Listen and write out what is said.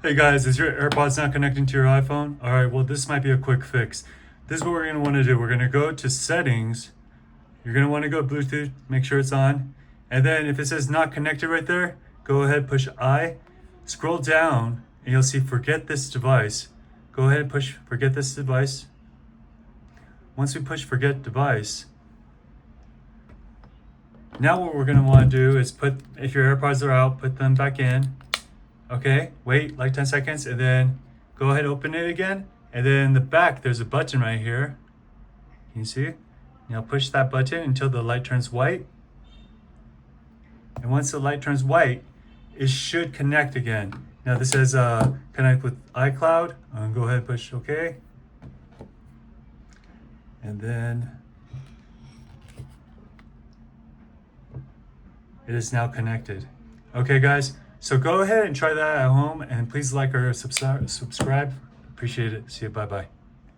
Hey guys, is your AirPods not connecting to your iPhone? All right, well, this might be a quick fix. This is what we're going to want to do. We're going to go to settings. You're going to want to go Bluetooth, make sure it's on. And then if it says not connected right there, go ahead, push I. Scroll down and you'll see forget this device. Go ahead and push forget this device. Once we push forget device, now what we're going to want to do is put, if your AirPods are out, put them back in. Okay, wait like 10 seconds and then go ahead, open it again. And then in the back, there's a button right here. Can you see? Now push that button until the light turns white. And once the light turns white, it should connect again. Now this says connect with iCloud. Go ahead and push OK. And then it is now connected. Okay guys, so go ahead and try that at home and please like or subscribe. Appreciate it. See you, bye-bye.